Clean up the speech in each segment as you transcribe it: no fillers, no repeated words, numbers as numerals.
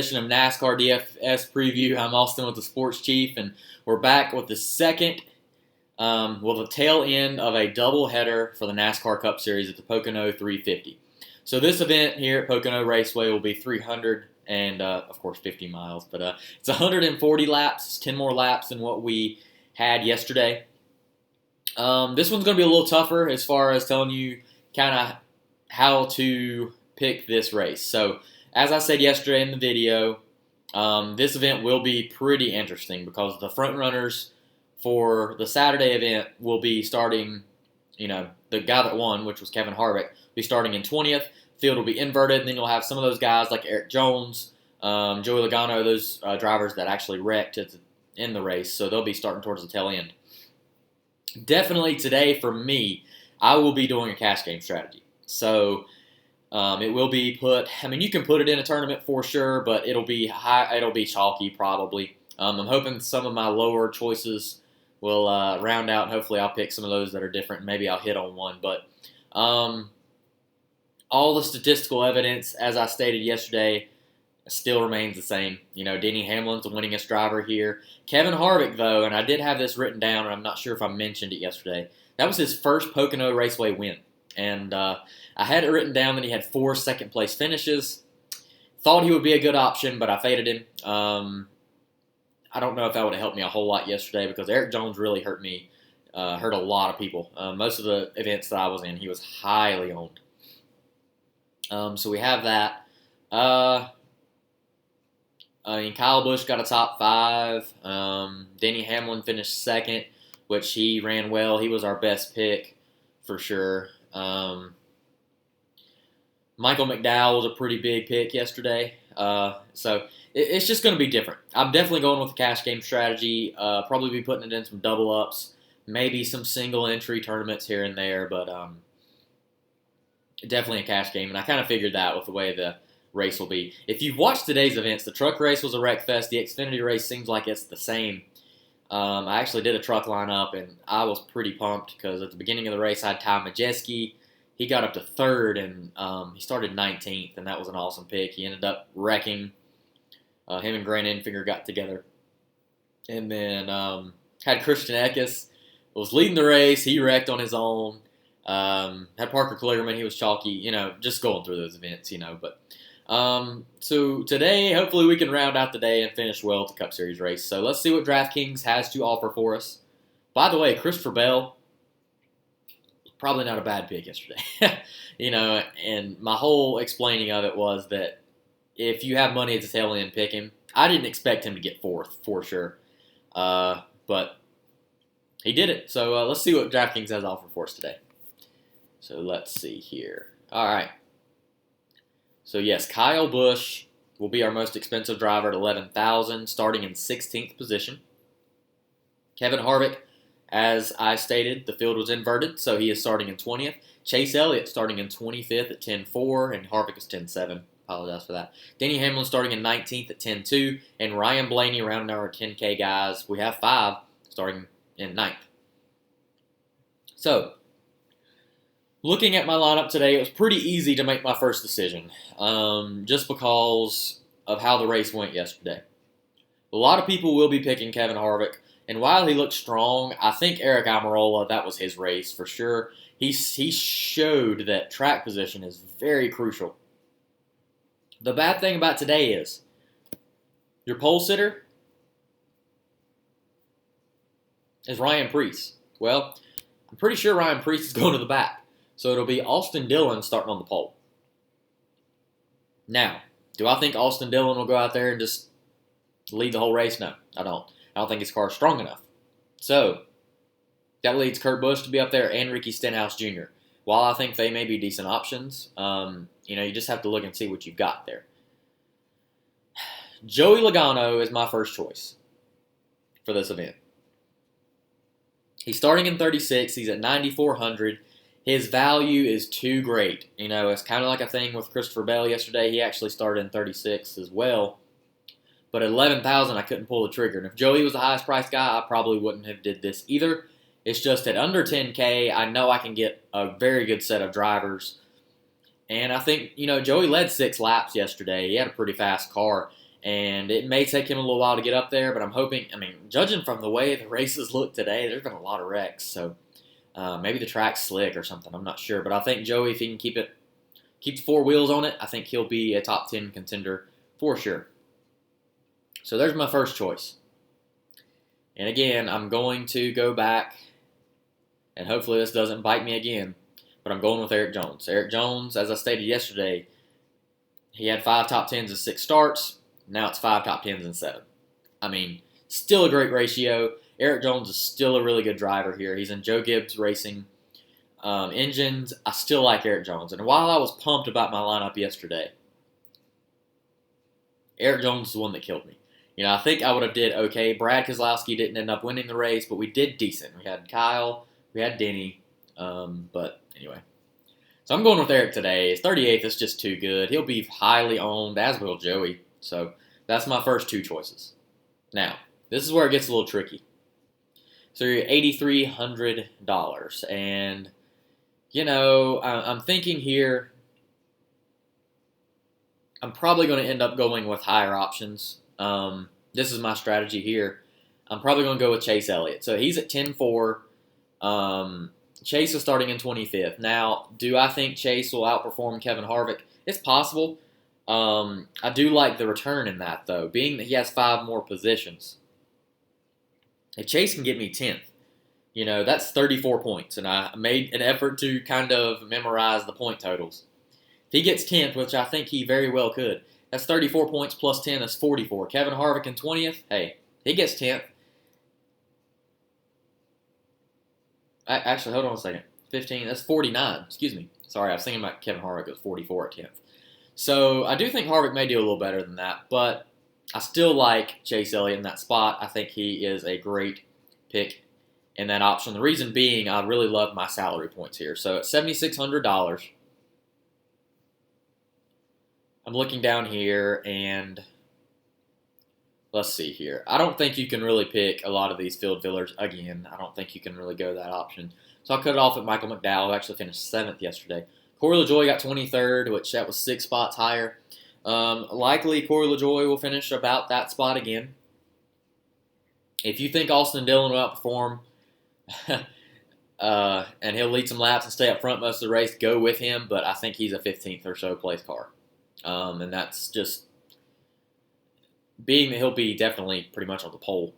Edition of NASCAR DFS preview. I'm AustYn with the Sports Chief, and we're back with the second, the tail end of a doubleheader for the NASCAR Cup Series at the Pocono 350. So this event here at Pocono Raceway will be 300 and, of course, 50 miles, but it's 140 laps. It's 10 more laps than what we had yesterday. This one's going to be a little tougher as far as telling you kind of how to pick this race. So, as I said yesterday in the video, this event will be pretty interesting because the front runners for the Saturday event will be starting, the guy that won, which was Kevin Harvick, will be starting in 20th. Field will be inverted, and then you'll have some of those guys like Erik Jones, Joey Logano, those drivers that actually wrecked in the race, so they'll be starting towards the tail end. Definitely today, for me, I will be doing a cash game strategy. So it will be you can put it in a tournament for sure, but it'll be chalky probably. I'm hoping some of my lower choices will round out, and hopefully I'll pick some of those that are different, and maybe I'll hit on one. But all the statistical evidence, as I stated yesterday, still remains the same. Denny Hamlin's the winningest driver here. Kevin Harvick, though, and I did have this written down, and I'm not sure if I mentioned it yesterday, that was his first Pocono Raceway win. And I had it written down that he had 4 second-place finishes. Thought he would be a good option, but I faded him. I don't know if that would have helped me a whole lot yesterday because Erik Jones really hurt me, hurt a lot of people. Most of the events that I was in, he was highly owned. So we have that. Kyle Busch got a top 5. Denny Hamlin finished second, which he ran well. He was our best pick for sure. Michael McDowell was a pretty big pick yesterday. So it's just going to be different. I'm definitely going with the cash game strategy. Probably be putting it in some double ups, maybe some single entry tournaments here and there, but definitely a cash game. And I kind of figured that with the way the race will be. If you've watched today's events, the truck race was a wreck fest. The Xfinity race seems like it's the same. I actually did a truck lineup, and I was pretty pumped because at the beginning of the race, I had Ty Majeski. He got up to 3rd, and he started 19th, and that was an awesome pick. He ended up wrecking. Him and Grant Enfinger got together. And then had Christian Eckes, was leading the race. He wrecked on his own. Had Parker Kligerman. He was chalky, just going through those events, But so today, hopefully we can round out the day and finish well at the Cup Series race. So let's see what DraftKings has to offer for us. By the way, Christopher Bell, probably not a bad pick yesterday. And my whole explaining of it was that if you have money at the tail end, pick him. I didn't expect him to get 4th, for sure. But he did it. So let's see what DraftKings has to offer for us today. So let's see here. All right. So yes, Kyle Busch will be our most expensive driver at $11,000, starting in 16th position. Kevin Harvick, as I stated, the field was inverted, so he is starting in 20th. Chase Elliott starting in 25th at 10.4, and Harvick is 10.7. Apologize for that. Denny Hamlin starting in 19th at 10.2, and Ryan Blaney rounding our 10K guys. We have 5 starting in 9th. So, looking at my lineup today, it was pretty easy to make my first decision, just because of how the race went yesterday. A lot of people will be picking Kevin Harvick, and while he looked strong, I think Aric Almirola, that was his race for sure. He showed that track position is very crucial. The bad thing about today is your pole sitter is Ryan Preece. Well, I'm pretty sure Ryan Preece is going to the back. So it'll be AustYn Dillon starting on the pole. Now, do I think AustYn Dillon will go out there and just lead the whole race? No, I don't. I don't think his car's strong enough. So, that leads Kurt Busch to be up there and Ricky Stenhouse Jr. While I think they may be decent options, you just have to look and see what you've got there. Joey Logano is my first choice for this event. He's starting in 36. He's at 9,400. His value is too great. It's kind of like a thing with Christopher Bell yesterday. He actually started in 36 as well. But at 11,000, I couldn't pull the trigger. And if Joey was the highest priced guy, I probably wouldn't have did this either. It's just at under 10K, I know I can get a very good set of drivers. And I think, Joey led 6 laps yesterday. He had a pretty fast car. And it may take him a little while to get up there, but I'm hoping, judging from the way the races look today, there's been a lot of wrecks. So maybe the track's slick or something. I'm not sure. But I think Joey, if he can keep 4 wheels on it, I think he'll be a top 10 contender for sure. So there's my first choice. And again, I'm going to go back, and hopefully this doesn't bite me again, but I'm going with Erik Jones. Erik Jones, as I stated yesterday, he had 5 top 10s and 6 starts. Now it's 5 top 10s and 7. Still a great ratio. Erik Jones is still a really good driver here. He's in Joe Gibbs Racing engines. I still like Erik Jones. And while I was pumped about my lineup yesterday, Erik Jones is the one that killed me. I think I would have did okay. Brad Keselowski didn't end up winning the race, but we did decent. We had Kyle, we had Denny, but anyway. So I'm going with Erik today. His 38th is just too good. He'll be highly owned, as will Joey. So that's my first 2 choices. Now, this is where it gets a little tricky. So you're $8,300, and I'm thinking here, I'm probably going to end up going with higher options. This is my strategy here. I'm probably going to go with Chase Elliott. So he's at 10-4. Chase is starting in 25th. Now, do I think Chase will outperform Kevin Harvick? It's possible. I do like the return in that, though, being that he has 5 more positions. If Chase can get me 10th, that's 34 points, and I made an effort to kind of memorize the point totals. If he gets 10th, which I think he very well could, that's 34 points plus 10, that's 44. Kevin Harvick in 20th, hey, he gets 10th. Actually, hold on a second. 15, that's 49, excuse me. Sorry, I was thinking about Kevin Harvick, it was 44 at 10th. So I do think Harvick may do a little better than that, but I still like Chase Elliott in that spot. I think he is a great pick in that option. The reason being, I really love my salary points here. So at $7,600, I'm looking down here, and let's see here. I don't think you can really pick a lot of these field fillers again. I don't think you can really go that option. So I'll cut it off at Michael McDowell, who actually finished 7th yesterday. Corey LaJoie got 23rd, which that was 6 spots higher. Likely Corey LaJoie will finish about that spot again. If you think AustYn Dillon will outperform and he'll lead some laps and stay up front most of the race, go with him, but I think he's a 15th or so place car. And that's just being that he'll be definitely pretty much on the pole.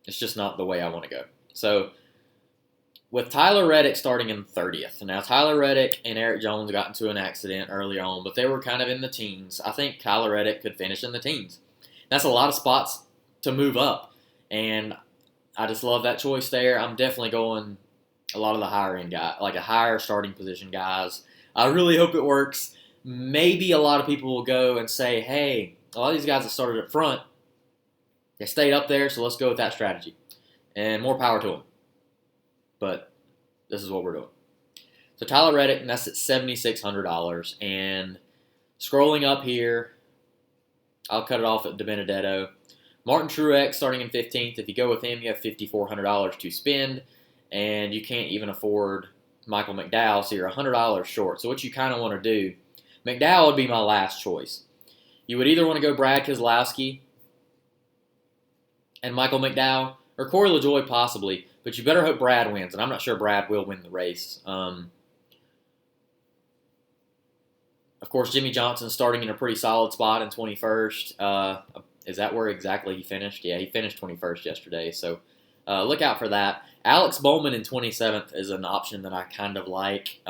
It's just not the way I want to go. So with Tyler Redick starting in 30th. Now, Tyler Redick and Erik Jones got into an accident early on, but they were kind of in the teens. I think Tyler Redick could finish in the teens. That's a lot of spots to move up, and I just love that choice there. I'm definitely going a lot of the higher end guys, like a higher starting position guys. I really hope it works. Maybe a lot of people will go and say, hey, a lot of these guys that started up front, they stayed up there, so let's go with that strategy. And more power to them. But this is what we're doing. So Tyler Redick, and that's at $7,600. And scrolling up here, I'll cut it off at DiBenedetto. Martin Truex starting in 15th. If you go with him, you have $5,400 to spend. And you can't even afford Michael McDowell, so you're $100 short. So what you kind of want to do, McDowell would be my last choice. You would either want to go Brad Keselowski and Michael McDowell, or Corey LaJoie possibly, but you better hope Brad wins, and I'm not sure Brad will win the race. Of course, Jimmy Johnson starting in a pretty solid spot in 21st. Is that where exactly he finished? Yeah, he finished 21st yesterday, so look out for that. Alex Bowman in 27th is an option that I kind of like.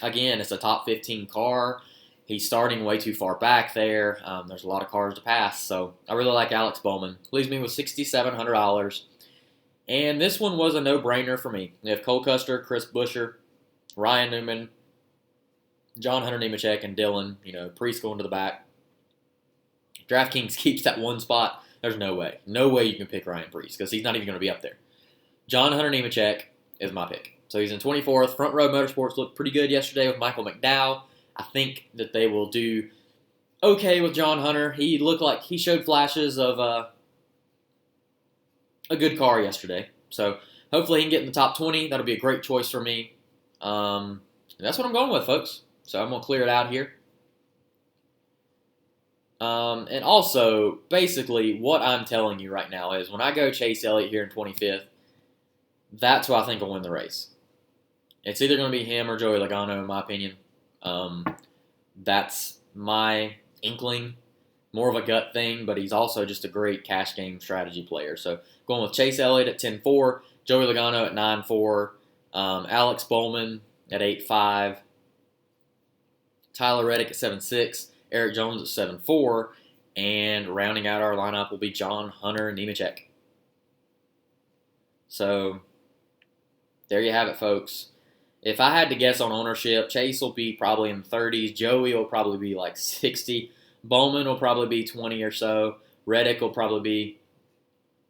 Again, it's a top 15 car. He's starting way too far back there. There's a lot of cars to pass, so I really like Alex Bowman. Leaves me with $6,700. And this one was a no-brainer for me. We have Cole Custer, Chris Buescher, Ryan Newman, John Hunter Nemechek, and Dillon. Priest going to the back. DraftKings keeps that one spot. There's no way. No way you can pick Ryan Priest because he's not even going to be up there. John Hunter Nemechek is my pick. So he's in 24th. Front Row Motorsports looked pretty good yesterday with Michael McDowell. I think that they will do okay with John Hunter. He looked like he showed flashes of a good car yesterday. So hopefully he can get in the top 20. That'll be a great choice for me. And that's what I'm going with, folks. So I'm going to clear it out here. And also, basically, what I'm telling you right now is when I go chase Elliott here in 25th, that's who I think will win the race. It's either going to be him or Joey Logano, in my opinion. That's my inkling. More of a gut thing, but he's also just a great cash game strategy player. So going with Chase Elliott at 10-4, Joey Logano at 9-4, Alex Bowman at 8-5, Tyler Redick at 7-6, Erik Jones at 7-4, and rounding out our lineup will be John Hunter Nemechek. So there you have it, folks. If I had to guess on ownership, Chase will be probably in the 30s. Joey will probably be like 60. Bowman will probably be 20 or so. Redick will probably be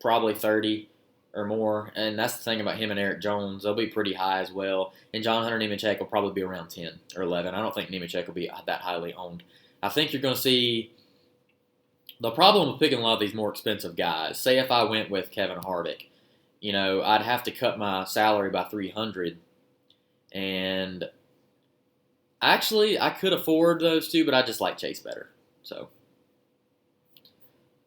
30 or more. And that's the thing about him and Erik Jones. They'll be pretty high as well. And John Hunter Nemechek will probably be around 10 or 11. I don't think Nemechek will be that highly owned. I think you're going to see the problem with picking a lot of these more expensive guys. Say if I went with Kevin Harvick, I'd have to cut my salary by $300. And actually, I could afford those two, but I just like Chase better. So,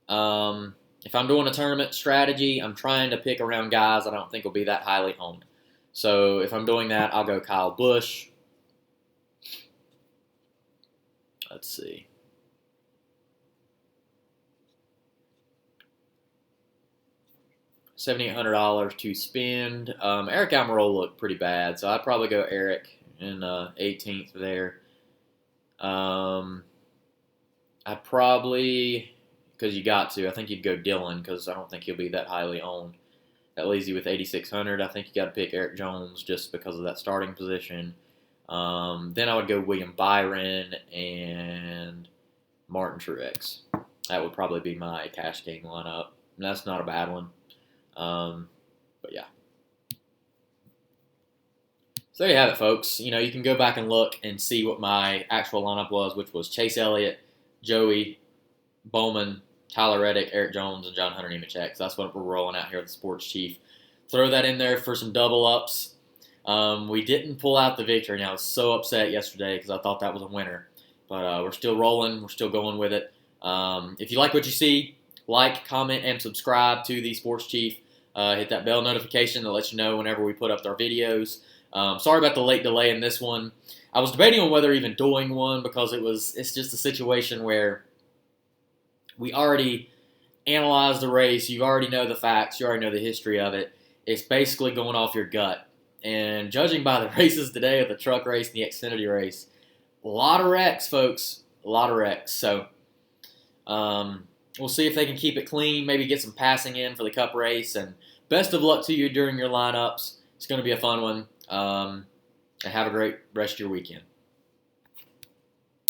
if I'm doing a tournament strategy, I'm trying to pick around guys I don't think will be that highly owned. So, if I'm doing that, I'll go Kyle Busch. Let's see. $7,800 to spend. Eric Almirola looked pretty bad, so I'd probably go Eric in 18th there. I'd probably, because you got to, I think you'd go Dillon because I don't think he'll be that highly owned. That leaves you with 8,600. I think you got to pick Erik Jones just because of that starting position. Then I would go William Byron and Martin Truex. That would probably be my cash game lineup. And that's not a bad one. But yeah. So there you have it, folks. You can go back and look and see what my actual lineup was, which was Chase Elliott, Joey, Bowman, Tyler Redick, Erik Jones, and John Hunter Nemechek. So that's what we're rolling out here with the Sports Chief. Throw that in there for some double ups. We didn't pull out the victory, and I was so upset yesterday because I thought that was a winner. But we're still rolling. We're still going with it. If you like what you see, like, comment, and subscribe to the Sports Chief. Hit that bell notification that lets you know whenever we put up our videos. Sorry about the late delay in this one. I was debating on whether even doing one because it's just a situation where we already analyzed the race. You already know the facts. You already know the history of it. It's basically going off your gut. And judging by the races today, the truck race and the Xfinity race, a lot of wrecks, folks. A lot of wrecks. So we'll see if they can keep it clean, maybe get some passing in for the Cup race. And best of luck to you during your lineups. It's going to be a fun one. And have a great rest of your weekend.